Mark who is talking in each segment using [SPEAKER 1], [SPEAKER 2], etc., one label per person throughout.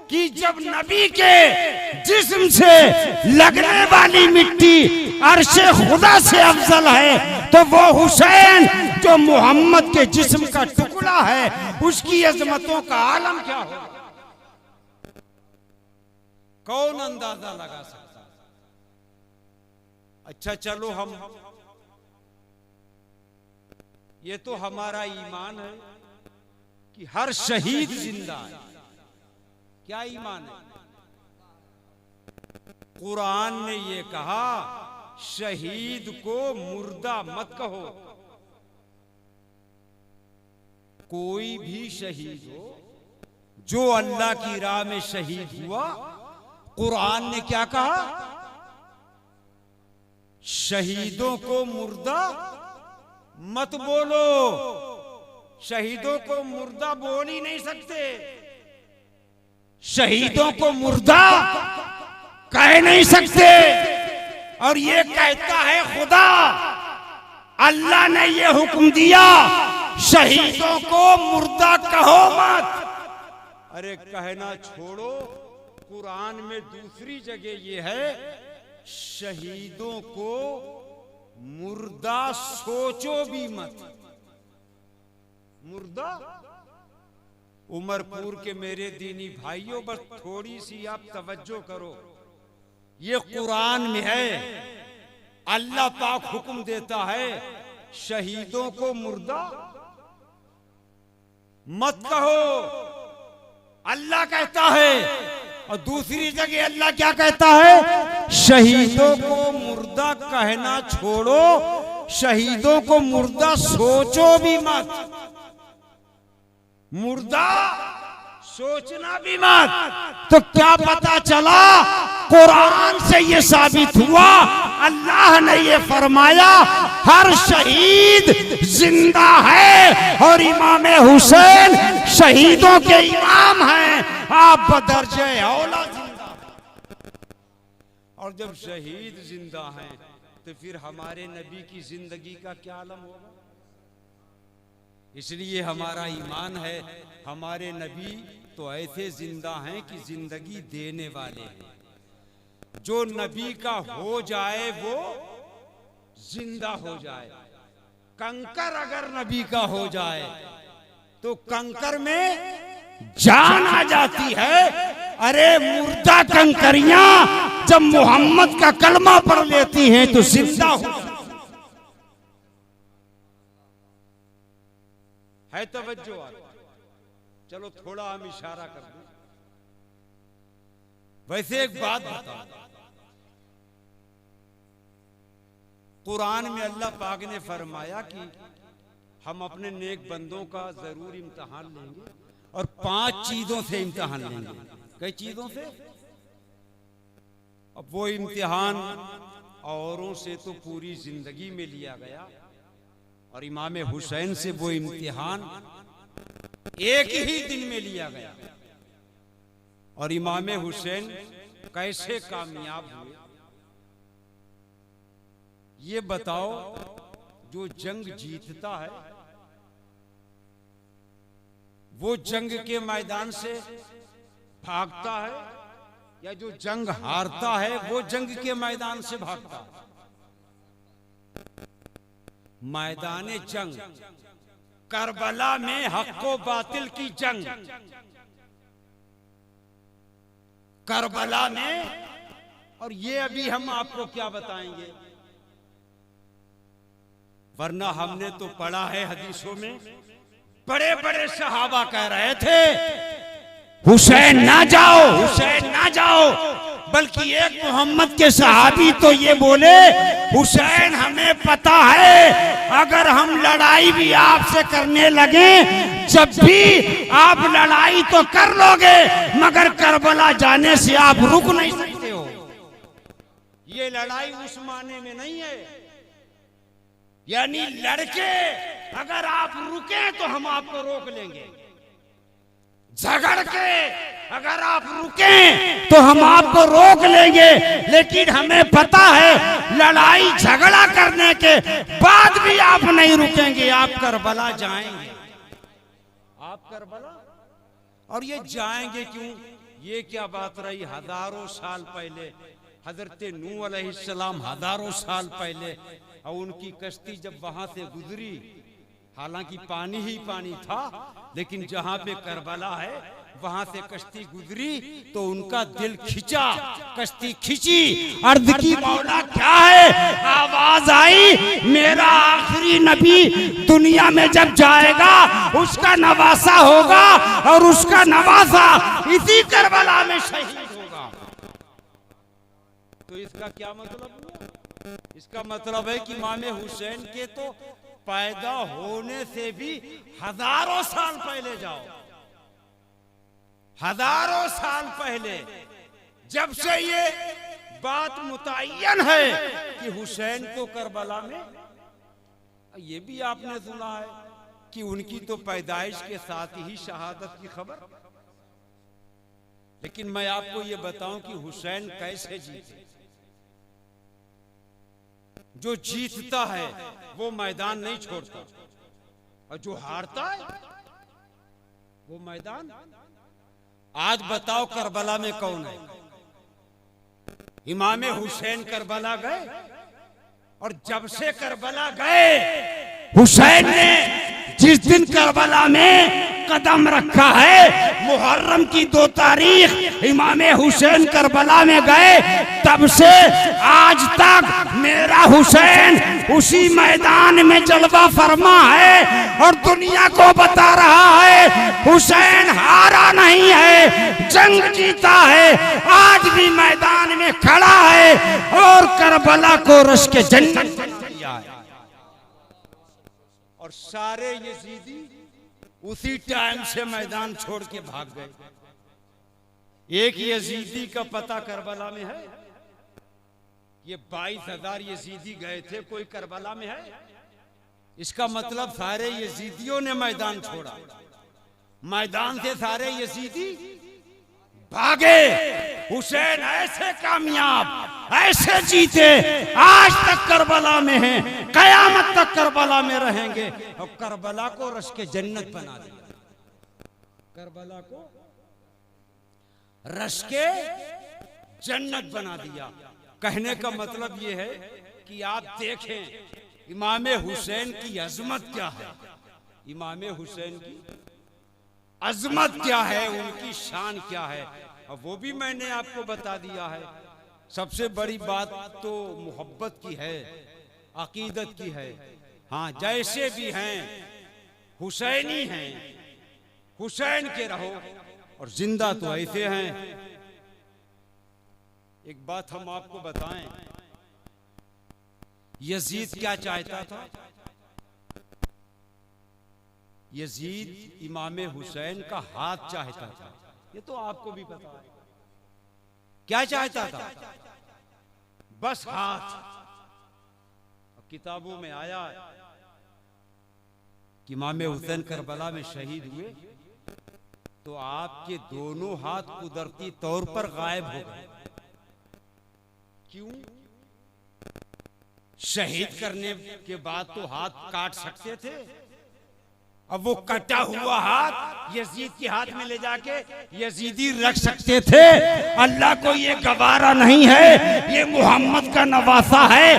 [SPEAKER 1] कि जब नबी के जिस्म से लगने वाली मिट्टी अर्शे खुदा से अफजल है तो वो हुसैन जो मोहम्मद के जिस्म का टुकड़ा है उसकी अजमतों का आलम क्या हो, कौन अंदाजा लगा सकता। अच्छा चलो, हम ये तो हमारा ईमान है कि हर शहीद जिंदा है। क्या ईमान है? कुरान ने ये कहा शहीद को मुर्दा मत कहो। कोई भी शहीद हो जो अल्लाह की राह में शहीद हुआ, कुरान ने क्या कहा? शहीदों को मुर्दा मत बोलो। शहीदों को मुर्दा बोल ही नहीं सकते, शहीदों को मुर्दा कह नहीं सकते। और ये कहता है खुदा, अल्लाह ने ये हुक्म दिया शहीदों को मुर्दा कहो मत। अरे कहना छोड़ो, कुरान में दूसरी जगह ये है शहीदों को मुर्दा सोचो भी मत। मुर्दा, उमरपुर के मेरे दीनी भाइयों, बस थोड़ी सी आप तवज्जो करो। ये कुरान में है, अल्लाह पाक हुक्म देता है शहीदों को मुर्दा मत कहो, अल्लाह कहता है। और दूसरी जगह अल्लाह क्या कहता है? शहीदों को मुर्दा कहना छोड़ो, शहीदों को मुर्दा सोचो भी मत। मुर्दा सोचना भी मत। तो क्या पता चला? कुरान से ये साबित हुआ, अल्लाह ने ये फरमाया हर शहीद जिंदा है और इमाम हुसैन शहीदों के इमाम हैं। आप बदर्जे औला जिंदा। और जब शहीद जिंदा हैं तो फिर हमारे नबी की जिंदगी का क्या आलम होगा? इसलिए हमारा ईमान है हमारे नबी तो ऐसे जिंदा हैं कि जिंदगी देने वाले हैं। जो नबी का हो जाए वो जिंदा हो जाए। कंकर अगर नबी का हो जाए तो कंकर में जान आ जाती है। अरे मुर्दा कंकरियां जब मोहम्मद का कलमा पढ़ लेती हैं तो जिंदा हो है। तवज्जो, चलो थोड़ा हम इशारा कर दें। वैसे एक बात बताओ, कुरान में अल्लाह पाक ने फरमाया कि हम अपने नेक बंदों का जरूर इम्तिहान लेंगे और 5 चीजों से इम्तिहान लेंगे। कई चीजों से? अब वो इम्तिहान औरों से तो पूरी जिंदगी में लिया गया और इमाम हुसैन से वो इम्तिहान एक ही दिन में लिया गया। और इमाम हुसैन कैसे कामयाब हुए ये बताओ। जो जंग जीतता है वो जंग के मैदान से भागता है, या जो जंग हारता है वो जंग के मैदान से भागता है? मैदान जंग, करबला में हक व बातिल की जंग, करबला में। और ये अभी हम आपको क्या बताएंगे, वरना हमने तो पढ़ा है हदीसों में, बड़े बड़े सहाबा कह रहे थे हुसैन ना जाओ, हुसैन ना जाओ। बल्कि एक मोहम्मद के सहाबी तो ये बोले हुसैन हमें पता है अगर हम लड़ाई भी आपसे करने लगे, जब भी आप लड़ाई तो कर लोगे मगर करबला जाने से आप रुक नहीं सकते हो। ये लड़ाई उस माने में नहीं है, यानी लड़के अगर आप रुके तो हम आपको रोक लेंगे, झगड़ के अगर आप रुके तो हम आपको रोक लेंगे। लेकिन हमें पता है लड़ाई झगड़ा करने के बाद भी आप नहीं रुकेंगे, आप करबला जाएंगे, आप करबला। और ये जाएंगे क्यों? ये क्या बात रही, हजारों साल पहले हजरत नूह अलैहिस्सलाम हजारों साल पहले, और उनकी कश्ती जब वहां से गुजरी, हालांकि पानी ही पानी था, लेकिन जहां पे करबला है वहां से कश्ती गुजरी तो उनका दिल खिंचा, कश्ती खिंची, अर्ज की मौला क्या है, आवाज आई मेरा आखिरी नबी दुनिया में जब जाएगा उसका नवासा होगा, और उसका नवासा इसी करबला में शहीद होगा। तो इसका क्या मतलब हुआ? इसका मतलब है कि इमाम हुसैन के तो पैदा होने से भी हजारों साल पहले जाओ, हजारों साल पहले जब से ये बात मुतय्यन है कि हुसैन को करबला में, ये भी आपने सुना है कि उनकी तो पैदाइश के साथ ही शहादत की खबर। लेकिन मैं आपको ये बताऊं कि हुसैन कैसे जीते। जो जीतता है वो मैदान नहीं छोड़ता, और जो हारता है वो मैदान। आज बताओ करबला में कौन है? इमाम हुसैन करबला गए, और जब से करबला गए हुसैन ने जिस दिन करबला में कदम रखा है, मुहर्रम की 2 तारीख इमाम हुसैन करबला में गए, तब से आज तक मेरा हुसैन उसी मैदान में जलवा फरमा है, और दुनिया को बता रहा है हुसैन हारा नहीं है, जंग जीता है, आज भी मैदान में खड़ा है, और करबला को रश के जन्नत दिया है। और सारे यजीदी उसी टाइम से मैदान छोड़ के भाग गए। एक यजीदी का पता करबला में है, ये 22,000 यजीदी गए थे, कोई करबला में है? इसका मतलब सारे यजीदियों ने मैदान छोड़ा, मैदान से सारे यजीदी भागे। हुसैन ऐसे कामयाब, ऐसे जीते, आज तक करबला में हैं, कयामत तक करबला में रहेंगे, और करबला को रश के जन्नत बना दिया। करबला को रश के जन्नत बना दिया। कहने का मतलब ये है कि आप देखें इमाम हुसैन की अजमत क्या है, इमाम हुसैन की अजमत क्या है, उनकी शान क्या है, और वो भी मैंने आपको बता दिया है। सबसे बड़ी बात तो मोहब्बत की है, अकीदत की है। हाँ, जैसे भी हैं हुसैनी हैं, हुसैन के रहो, और जिंदा तो ऐसे हैं। एक बात हम आपको बताएं, यजीद क्या चाहता था? यजीद इमाम हुसैन का हाथ चाहता था, ये तो आपको भी पता है। क्या चाहता था? बस हाथ। किताबों में आया कि इमाम हुसैन करबला में शहीद हुए तो आपके दोनों हाथ कुदरती तौर पर गायब हो गए। क्यों? शहीद करने के बाद तो हाथ काट सकते थे, अब वो कटा हुआ हाथ यजीद के हाथ में ले जाके यजीदी रख सकते थे। अल्लाह को ये गवारा नहीं है, ये मोहम्मद का नवासा है,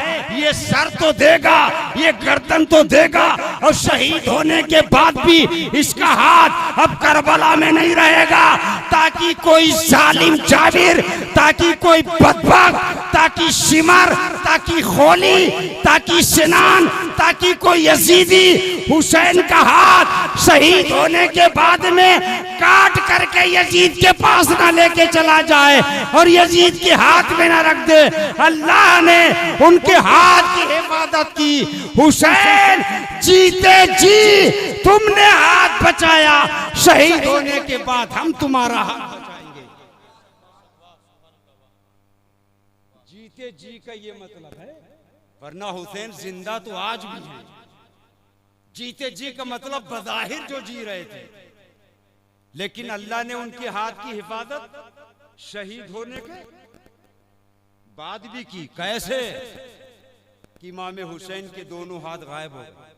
[SPEAKER 1] ये सर तो देगा, ये गर्दन तो देगा, और शहीद होने के बाद भी इसका हाथ अब करबला में नहीं रहेगा, ताकि कोई जालिम जाबिर, ताकि कोई बदबख्त, ताकि शिमर, ताकि खोली, ताकि सिनान, ताकि कोई यजीदी हुसैन का हाथ शहीद होने के बाद में काट करके यजीद के पास ना लेके चला जाए और यजीद के हाथ में ना रख दे। अल्लाह ने उनके हाथ की हिफाजत की। हुसैन जीते जी तुमने हाथ बचाया, शहीद होने के बाद हम तुम्हारा हाथ बचाएंगे। जीते जी का ये मतलब है, वरना हुसैन जिंदा तो आज भी है। जीते जी का मतलब बज़ाहिर जो जी रहे थे, लेकिन अल्लाह ने उनके हाथ की हिफाजत शहीद होने के बाद भी की। कैसे? कि इमाम हुसैन के दोनों हाथ गायब हो गए।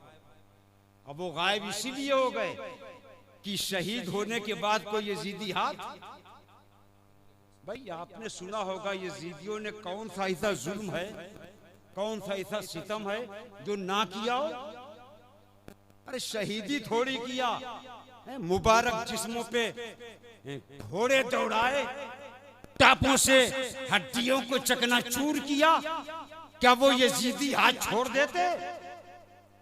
[SPEAKER 1] अब वो गायब इसीलिए हो गए कि शहीद होने के बाद कोई यजीदी हाथ भाई आपने सुना होगा यजीदियों ने कौन सा ऐसा जुल्म है, कौन सा ऐसा सितम है जो ना किया हो। अरे शहीदी थोड़ी किया, मुबारक जिस्मों पे घोड़े दौड़ाए, टापों से हड्डियों को चकनाचूर किया। क्या वो यजीदी हाथ छोड़ देते?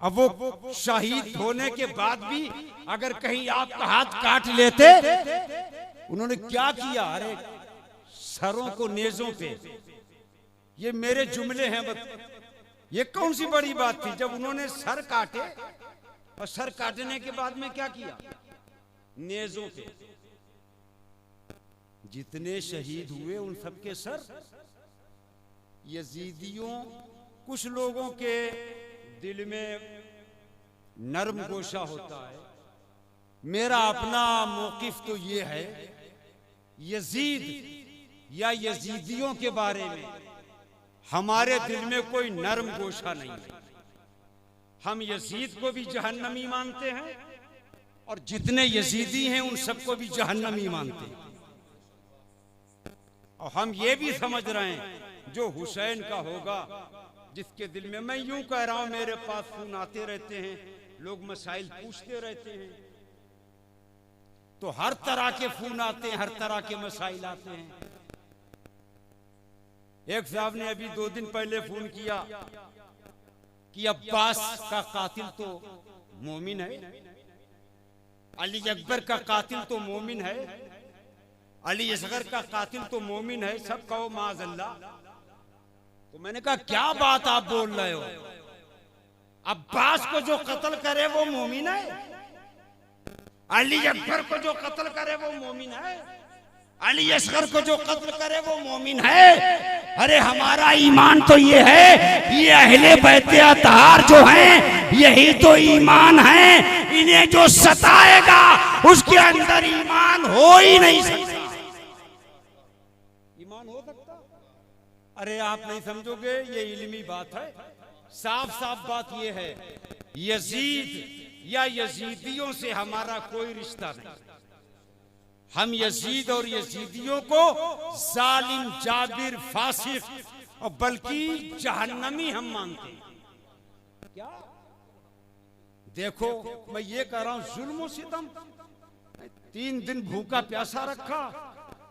[SPEAKER 1] अब वो शहीद होने के बाद भी अगर कहीं आपका हाथ काट लेते, उन्होंने क्या किया? अरे सरों को नेजों पे, ये मेरे जुमले हैं। ये कौन सी बड़ी बात थी जब उन्होंने सर काटे, और सर काटने के बाद में क्या किया? नेजों पे जितने शहीद हुए उन सबके सर। यजीदियों कुछ लोगों के दिल में नरम गोशा होता है। मेरा अपना मौकिफ तो ये है, यजीद या यजीदियों के बारे में हमारे दिल में कोई नरम गोशा नहीं है। हम यजीद को भी जहन्नमी मानते हैं और जितने यजीदी हैं उन सबको भी जहन्नमी मानते हैं। और हम ये भी समझ रहे हैं जो हुसैन का होगा, जिसके दिल में, मैं यूं कह रहा हूं, मेरे पास फोन आते रहते हैं, लोग मसाइल पूछते रहते हैं, तो हर तरह के फोन आते हैं, हर तरह के मसाइल आते हैं। एक साहब ने अभी 2 दिन पहले फोन किया कि अब्बास का कातिल तो मोमिन है, अली अकबर का कातिल तो मोमिन है, अली असगर का कातिल तो मोमिन है, सब कहो माज़अल्लाह। तो मैंने कहा क्या बात आप बोल रहे हो? अब्बास को जो कत्ल करे वो मोमिन है, अली अकबर को जो कत्ल करे वो मोमिन है, अली असगर को जो कत्ल करे वो मोमिन है। अरे हमारा ईमान तो ये है, ये अहले बैते अतहार जो हैं यही तो ईमान है। इन्हें जो सताएगा उसके अंदर ईमान हो ही नहीं सकता। ईमान हो सकता? अरे आप नहीं समझोगे, ये इल्मी बात है। साफ साफ बात ये है, यजीद या यजीदियों से हमारा कोई रिश्ता नहीं। हम यजीद और यजीदियों को जालिम, जाबिर, फासिक और बल्कि जहन्नमी हम मानते हैं। क्या देखो, मैं ये कह रहा हूं, जुल्म सितम। 3 दिन भूखा प्यासा रखा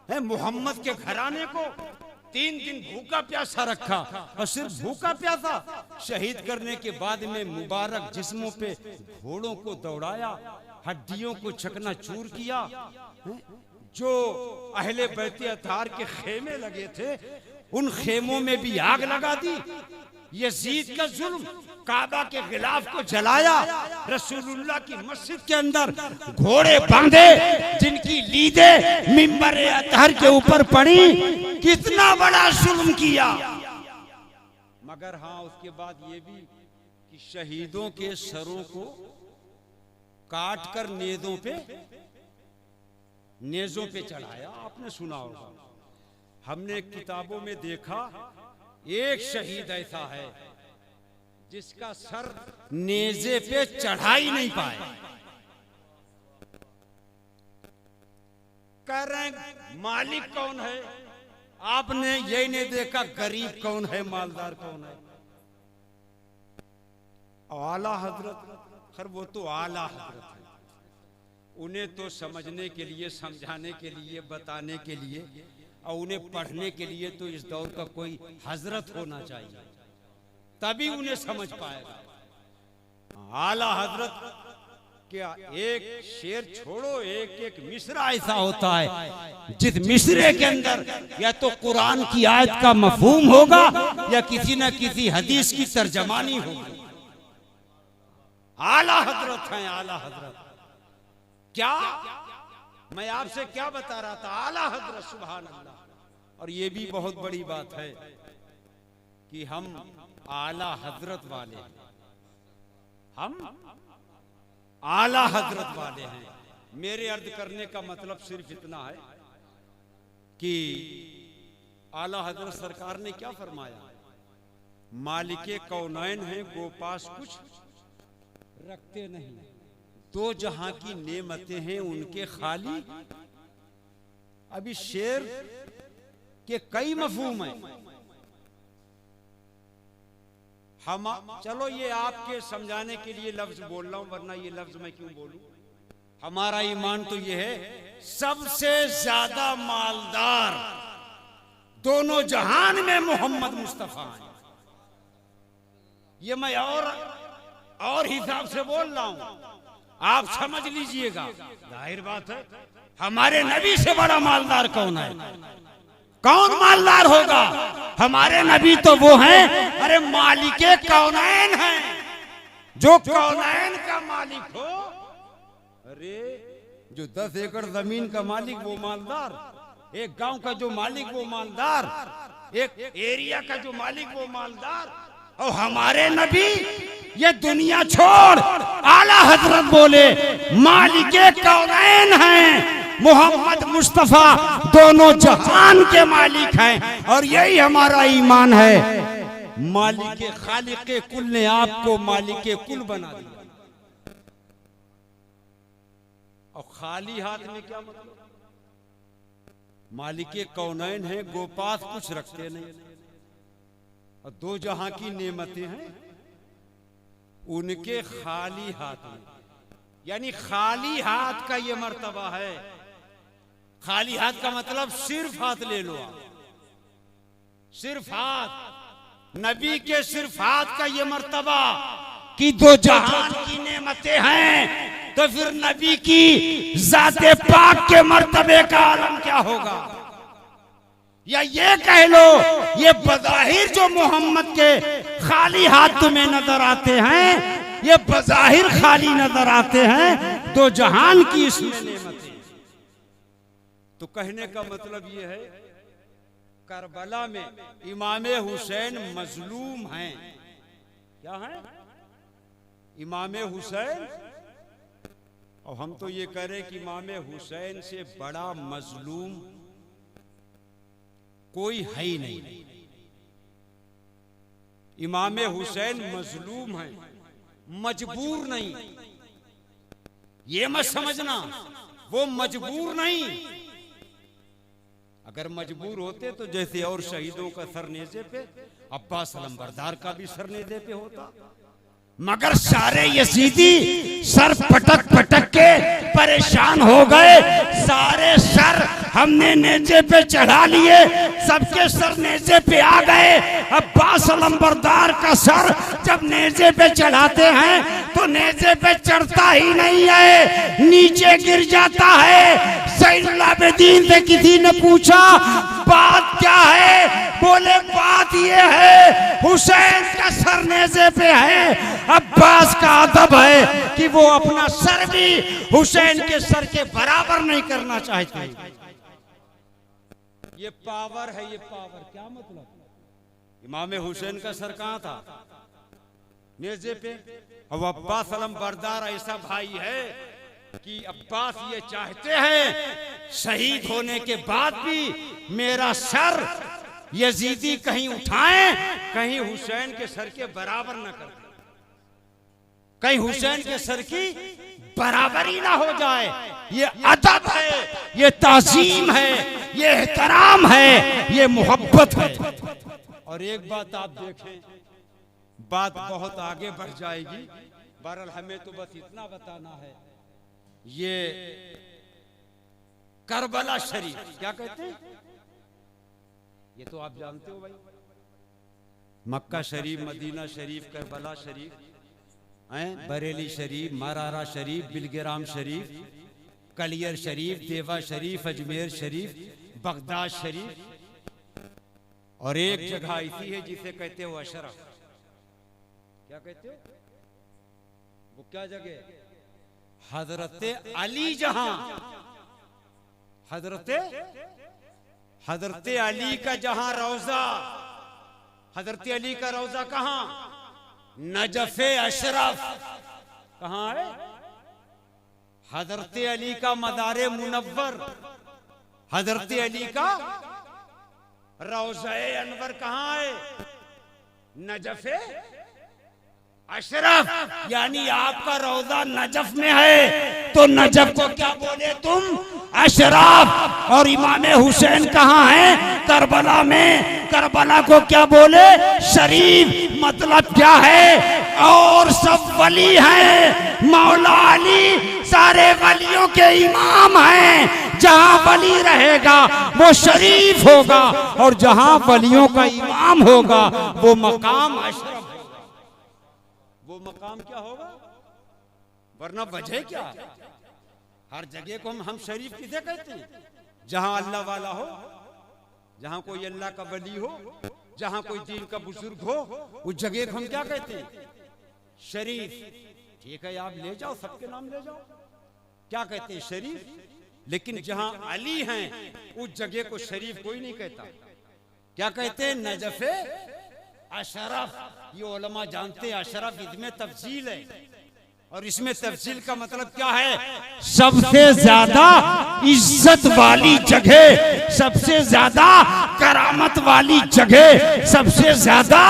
[SPEAKER 1] है मोहम्मद के घराने को, 3 दिन भूखा प्यासा रखा, और सिर्फ भूखा प्यासा शहीद करने के बाद में मुबारक जिस्मों पे घोड़ों को दौड़ाया, हड्डियों को चकनाचूर किया। जो अहले बैते अतहार के खेमे लगे थे उन खेमों में भी आग लगा दी। यजीद का जुल्म, काबा के गिलाफ को जलाया, रसूलुल्लाह की मस्जिद के अंदर घोड़े बांधे, जिनकी लीदें मिंबर अतहर के ऊपर पड़ी। कितना बड़ा जुल्म किया। मगर हाँ, उसके बाद ये भी कि शहीदों के सरों को काट कर नेजों पे चढ़ाया। आपने सुना होगा, हमने किताबों में देखा, एक शहीद ऐसा है जिसका सर नेजे पे चढ़ा ही नहीं पाए। कह रहे हैं मालिक कौन है, आपने यही नहीं देखा गरीब कौन है, मालदार कौन है। आला हजरत, खैर वो तो आला हजरत है, उन्हें तो समझने के लिए, समझाने के लिए, बताने के लिए और उन्हें पढ़ने के लिए तो इस दौर का कोई हजरत होना चाहिए, तभी उन्हें समझ पाएगा। आला हजरत क्या, एक शेर छोड़ो, एक मिसरा ऐसा होता है जिस मिसरे के अंदर या तो कुरान की आयत का मफहूम होगा या किसी न किसी हदीस की तर्जमानी होगी। आला हजरत हैं, आला हजरत। क्या मैं आपसे क्या बता रहा था, आला हजरत, सुभान अल्लाह। और ये भी बहुत बड़ी बात है कि हम आला हजरत वाले, हम आला हजरत वाले हैं। मेरे अर्ज करने का मतलब सिर्फ इतना है कि आला हजरत सरकार ने क्या फरमाया, मालिके कौनैन हैं, गो पास कुछ रखते नहीं, 2 जहां की नेमतें हैं उनके खाली। अभी शेर के कई मफहूम हैं। हम चलो ये आपके समझाने के लिए लफ्ज बोल रहा हूं, वरना ये लफ्ज मैं क्यों बोलूं। हमारा ईमान तो ये है, सबसे ज्यादा मालदार दोनों जहान में मोहम्मद मुस्तफा हैं। ये मैं और हिसाब से बोल रहा हूं, आप समझ लीजिएगा। जाहिर बात है, हमारे नबी से बड़ा मालदार कौन है? कौन मालदार होगा? हमारे नबी तो वो हैं, अरे मालिके कौनैन हैं। जो कौनैन का मालिक हो, अरे जो 10 एकड़ जमीन का मालिक वो मालदार, एक गांव का जो मालिक वो मालदार, एक एरिया का जो मालिक वो मालदार। और हमारे नबी ये दुनिया छोड़ आला हजरत बोले मालिके कौनैन हैं, मोहम्मद मुस्तफा दोनों जहान के मालिक हैं। और यही हमारा ईमान है। मालिके खालिके कुल ने आपको मालिके कुल बना दिया। और खाली हाथ में क्या मतलब? मालिके कौनैन है, गोपास कुछ रखते नहीं, और दो जहां की नेमतें हैं उनके खाली हाथ में। यानी खाली हाथ का ये मर्तबा है। खाली हाथ का मतलब सिर्फ हाथ ले लो आप, सिर्फ हाथ। नबी के सिर्फ हाथ का ये मर्तबा कि दो जहान की नेमतें हैं, तो फिर नबी की जाते पाक के मर्तबे का आलम क्या होगा? या ये कह लो, ये बज़ाहिर जो मोहम्मद के खाली हाथ तुम्हें नजर आते हैं, ये बज़ाहिर खाली नजर आते हैं, दो जहान की इसमें नेमतें। तो कहने का मतलब ये है, करबला में इमाम हुसैन मजलूम हैं। क्या है? इमाम हुसैन। और हम तो ये कह रहे कि इमाम हुसैन से बड़ा मजलूम कोई है ही नहीं। इमाम हुसैन मजलूम है, मजबूर नहीं। ये मत समझना वो मजबूर नहीं। अगर मजबूर होते तो जैसे और शहीदों का सर नेज़े पे, अब्बास अलंबरदार का भी सर नेज़े पे होता। मगर सारे यजीदी सर पटक पटक के परेशान हो गए। सारे सर हमने नेज़े पे चढ़ा लिए, सबके सर नेज़े पे आ गए। अब्बास अलंबरदार का सर जब नेज़े पे चढ़ाते हैं तो नेज़े पे चढ़ता ही नहीं है, नीचे गिर जाता है। सैनुल आबिदीन से किसी ने पूछा बात क्या है? बोले बात ये है, हुसैन का सर नेज़े पे है। अब्बास का अदब है कि वो अपना सर भी हुसैन के सर के बराबर नहीं करना चाहते। ये पावर है, ये पावर। क्या मतलब? इमाम हुसैन का सर कहां था? नेज़े पे। अब अब्बास अलंबरदार ऐसा भाई है कि अब्बास ये चाहते हैं शहीद होने के बाद भी मेरा सर यजीदी कहीं उठाएं, कहीं हुसैन के सर के बराबर न कर, कहीं हुसैन के सर की बराबरी ना हो जाए। ये अदब है, ये ताज़ीम है, ये एहतराम है, ये मोहब्बत है। और एक बात आप देखें, बात बहुत आगे बढ़ जाएगी, बहरहाल हमें तो बस इतना बताना है। ये करबला शरीफ क्या कहते हैं? ये तो आप जानते हो भाई, मक्का शरीफ, मदीना शरीफ, करबला शरीफ, बरेली शरीफ, मरारा शरीफ, बिलग्राम शरीफ, कलियर शरीफ, देवा शरीफ, अजमेर शरीफ, बगदाद शरीफ, और एक जगह ऐसी है जिसे कहते हो अशरफ। क्या कहते हो? वो क्या जगह? हजरते अली जहां, हजरते अली का जहां रौजा, हजरते अली का रौजा कहां? नजफे अशरफ। कहां है? हजरते अली का मदारे मुनव्वर, हजरते अली का रौज़े अनवर कहां है? नजफे अशरफ। यानी आपका रौजा नजफ में है, तो नजफ को क्या बोले तुम? अशराफ। और इमाम हुसैन कहाँ हैं? करबला में। करबला को क्या बोले? शरीफ। मतलब क्या है? और सब वली हैं। मौला अली सारे वलियों के इमाम हैं। जहां वली रहेगा वो शरीफ होगा, और जहां वलियों का इमाम होगा वो मकाम अशरफ होगा। वो मकाम क्या होगा? वरना वजह क्या है? हर जगह को हम शरीफ किसे कहते हैं? जहां अल्लाह वाला हो, जहां कोई अल्लाह का वली हो, जहां कोई दीन का बुजुर्ग हो, उस जगह को हम क्या कहते हैं? शरीफ। ठीक है, आप ले जाओ, सबके नाम ले जाओ, क्या कहते हैं? शरीफ। लेकिन जहां अली हैं उस जगह को शरीफ कोई नहीं कहता। क्या कहते हैं? नजफे अशरफ। ये उलमा जानते हैं अशरफ इसमें तफसील है, और इसमें तफसील का मतलब क्या है? सबसे ज्यादा इज्जत वाली जगह, सबसे ज्यादा करामत वाली जगह, सबसे ज्यादा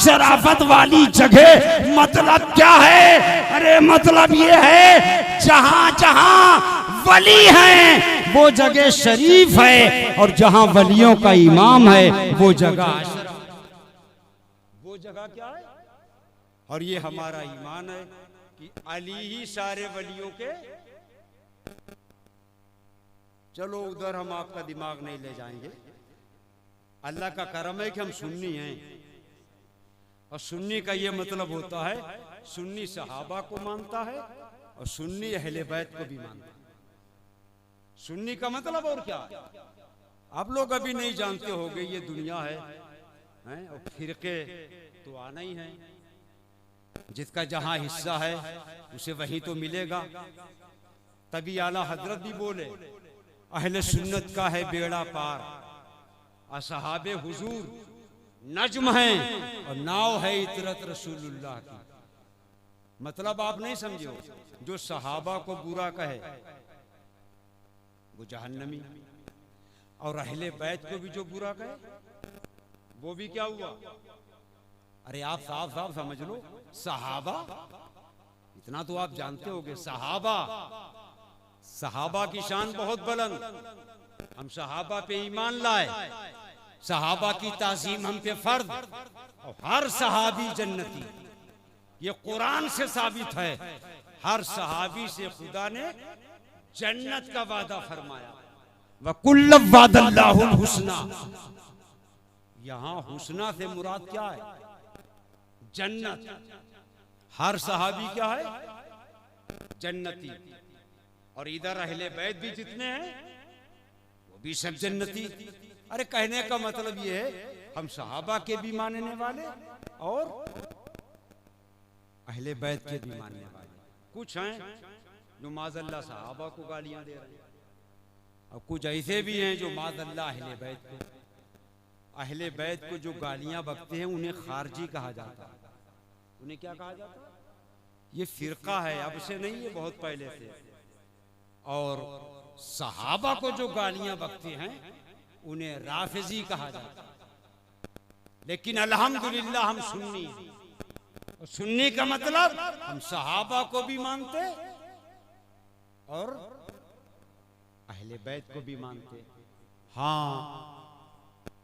[SPEAKER 1] शराफत वाली जगह। मतलब क्या है? अरे मतलब ये है जहां जहां वली हैं वो जगह शरीफ है, और जहां वलियों का इमाम है वो जगह अशरफ। वो जगह क्या है? और ये हमारा ईमान है कि अली ही सारे वलियों के। चलो उधर हम आपका दिमाग नहीं ले जाएंगे। अल्लाह का करम है कि हम सुन्नी हैं, और सुन्नी का ये मतलब होता है सुन्नी सहाबा को मानता है और सुन्नी अहले बैत को भी मानता है। सुन्नी का मतलब और क्या? आप लोग अभी नहीं जानते होंगे, ये दुनिया है, और फिरके तो आना ही है। जिसका जहां हिस्सा है उसे वही तो मिलेगा। तभी आला हजरत भी बोले अहले सुन्नत का है बेड़ा पार, असहाबे हुजूर नज्म है और नाव है इतरत रसूलुल्लाह की। मतलब आप नहीं समझे हो, जो सहाबा को बुरा कहे वो जहन्नमी, और अहले बैत को भी जो बुरा कहे वो भी क्या हुआ? अरे आप साफ साफ समझ लो, सहाबा इतना तो आप जानते होगे। सहाबा, सहाबा की शान बहुत बुलंद। हम सहाबा पे ईमान लाए, सहाबा की ताज़ीम हम पे फर्ज, और हर सहाबी जन्नती। ये कुरान से साबित है। हर सहाबी से खुदा ने जन्नत का वादा फरमाया। वकुल्ल वादल्लाहुल हुस्ना। यहां हुस्ना से मुराद क्या है? जन्नत। हर सहाबी क्या है? जन्नती। और इधर अहले बैत भी जितने हैं वो भी सब जन्नती। अरे कहने का मतलब ये है हम सहाबा के भी मानने वाले और अहले बैत के भी मानने वाले। कुछ हैं जो माज़अल्लाह सहाबा को गालियां दे रहे हैं, और कुछ ऐसे भी हैं जो माज़अल्लाह अहले बैत को। अहले बैत को जो गालियां बकते हैं उन्हें खारजी कहा जाता है। उन्हें क्या कहा जाता है? ये फिरका है, अब से नहीं, ये बहुत पहले से। और सहाबा को जो गालियां बकते हैं उन्हें राफिजी कहा जाता है। लेकिन अल्हम्दुलिल्लाह हम सुन्नी हैं, और सुन्नी का मतलब हम सहाबा को भी मानते और अहले बैत को भी मानते। हाँ,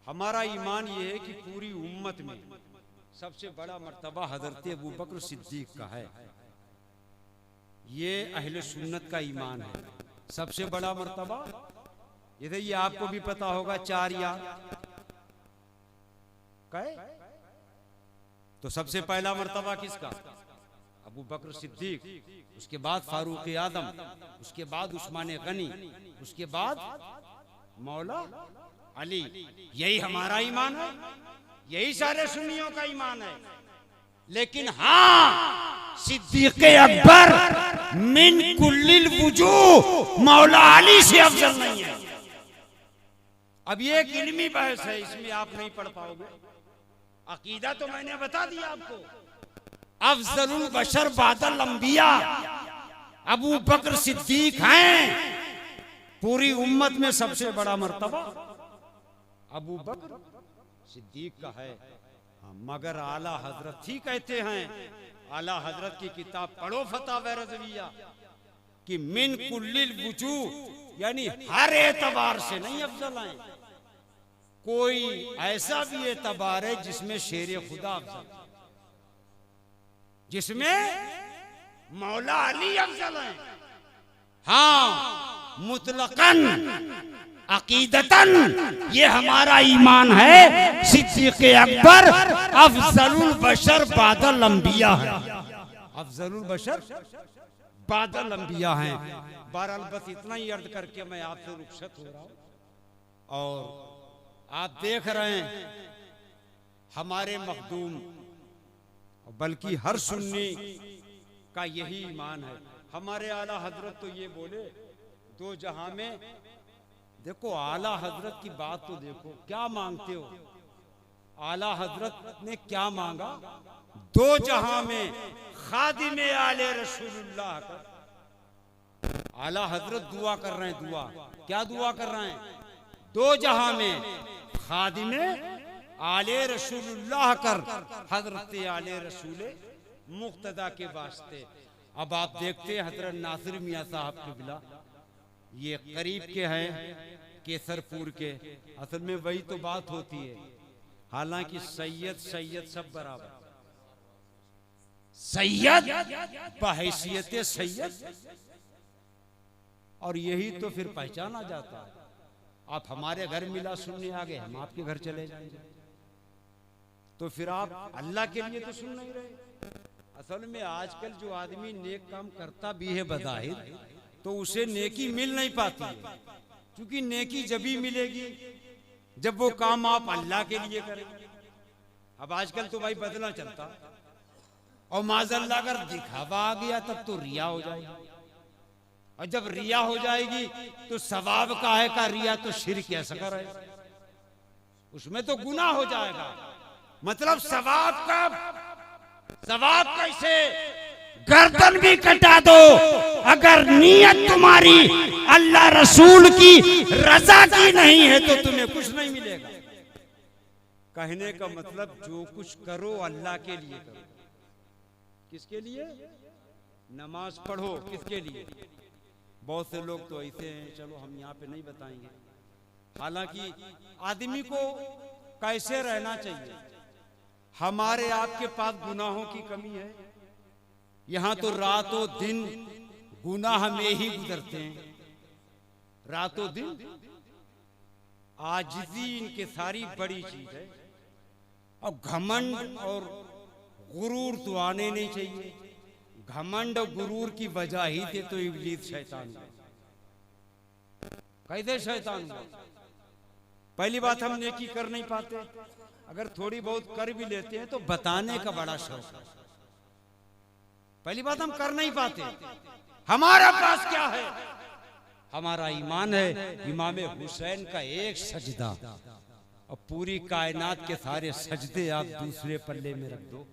[SPEAKER 1] हमारा ईमान ये है कि पूरी उम्मत में सबसे बड़ा मर्तबा हजरत अबू बकर सिद्दीक का है। ये अहले सुन्नत का ईमान है। सबसे बड़ा मर्तबा ये आपको भी पता होगा, 4 यार कहे। तो सबसे पहला मर्तबा किसका? अबू बकर सिद्दीक, उसके बाद फारूक आदम, उसके बाद उस्मान गनी, उसके बाद मौला अली। यही हमारा ईमान है, यही सारे सुन्नियों का ईमान है। लेकिन हाँ, सिद्दीक़ अकबर मिन कुल्लिल वुजूह मौला अली से अफजल नहीं है। अब ये एक इल्मी बहस है, इसमें आप नहीं पढ़ पाओगे। अकीदा तो मैंने बता दिया आपको। अफजलुल बशर बादल अंबिया अबू बकर सिद्दीक हैं। पूरी उम्मत में सबसे बड़ा मर्तबा अबू बकर सिद्दीक का है। मगर आला हजरत ही कहते हैं, आला हजरत की किताब पढ़ो फतावा रज़विया, कि मिन कुल्लिल वुजूह यानी हर एतबार से नहीं अफजल हैं। कोई ऐसा भी एतबार है जिसमें शेर खुदा अफजल, जिसमें मौला अली अफजल हैं। हाँ, मुतलकन अकीदतन ये हमारा ईमान है, सिद्दीक़ अकबर अफजलुल बशर बादल अंबिया है। अफजलुल बशर बादल अंबिया हैं। बहरहाल बस इतना ही अर्ज करके मैं आपसे रुखसत हो रहा हूं। और आप देख रहे हैं हमारे मखदूम, बल्कि हर सुन्नी का यही ईमान है। हमारे आला हजरत तो ये बोले, दो जहां में देखो, आला हजरत की बात तो देखो, क्या मांगते हो? आला हजरत ने क्या मांगा? दो जहां में खादिमे आले रसूलुल्लाह कर। आला हजरत दुआ कर रहे हैं। दुआ क्या दुआ कर रहे हैं? दो जहां में खादिमे आले रसूलुल्लाह कर, हजरत आले रसूल मुक्तदा के वास्ते। अब आप देखते हैं हजरत नासिर मियाँ साहब के बिला, ये करीब के हैं केसरपुर के। असल में वही तो बात होती है। हालांकि सैयद सैयद सब बराबर, सैयद बहैसियत सैयद, और यही तो फिर पहचाना जाता है। आप हमारे घर मिला सुनने आ गए, हम आपके घर चले जाएंगे, तो फिर आप अल्लाह के लिए तो सुन नहीं रहे। असल में आजकल जो आदमी नेक काम करता भी है बज़ाहिर, तो उसे नेकी मिल नहीं पाती है, क्योंकि नेकी जब ही मिलेगी जब वो काम आप अल्लाह के लिए करेंगे। अब आजकल तो भाई बदला चलता, और माज़अल्लाह अगर दिखावा आ गया तब तो रिया हो जाएगी, और जब रिया हो जाएगी तो सवाब काहे का रिया, तो शिर्क कैसा करे, उसमें तो गुनाह हो जाएगा। मतलब सवाब कैसे, गर्दन भी कटा दो, अगर नीयत तुम्हारी अल्लाह रसूल की रजा की नहीं है तो तुम्हें कुछ नहीं मिलेगा। कहने का मतलब जो कुछ करो अल्लाह के लिए करो। किसके लिए? नमाज पढ़ो, किसके लिए? बहुत से लोग तो ऐसे हैं, चलो हम यहाँ पे नहीं बताएंगे। हालांकि आदमी को कैसे रहना चाहिए, हमारे आपके पास गुनाहों की कमी है। यहाँ तो रातों दिन गुनाह में ही गुजरते हैं, रातों दिन। आजिज़ी इनके सारी बड़ी चीज है, और घमंड और गुरूर तो आने नहीं चाहिए। घमंड और गुरूर की वजह ही थे तो इब्लीस शैतान हुआ। कैसे शैतान हुआ? पहली बात, हम नेकी कर नहीं पाते, अगर थोड़ी बहुत कर भी लेते हैं तो बताने का बड़ा शौक है। पहली बात, हम कर नहीं पाते। हमारा पास क्या है? हमारा ईमान है। इमाम हुसैन का एक सजदा, और पूरी कायनात के सारे सजदे आप दूसरे पल्ले में रख दो,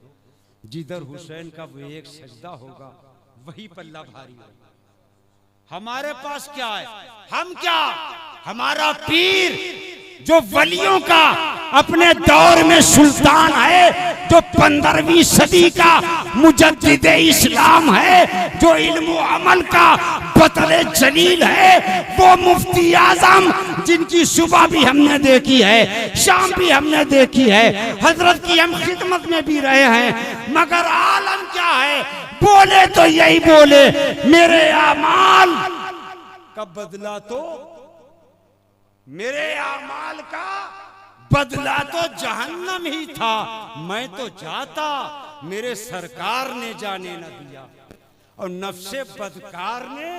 [SPEAKER 1] जिधर हुसैन का वो एक सजदा होगा वही पल्ला भारी होगा। हमारे पास क्या है? हम क्या, हमारा पीर जो वलियों का अपने दौर में सुल्तान है, जो 15वीं सदी का मुजद्दिद इस्लाम है, जो इल्म व अमल का बतले जलील है, वो मुफ्ती आजम जिनकी सुबह भी हमने देखी है, शाम भी हमने देखी है, हजरत की हम खिदमत में भी रहे हैं। मगर आलम क्या है? बोले तो यही बोले, मेरे आमाल का बदला तो, मेरे आमाल का बदला तो जहन्नम ही था। मैं तो जाता, मेरे सरकार ने जाने न दिया, और नफ्से बदकार ने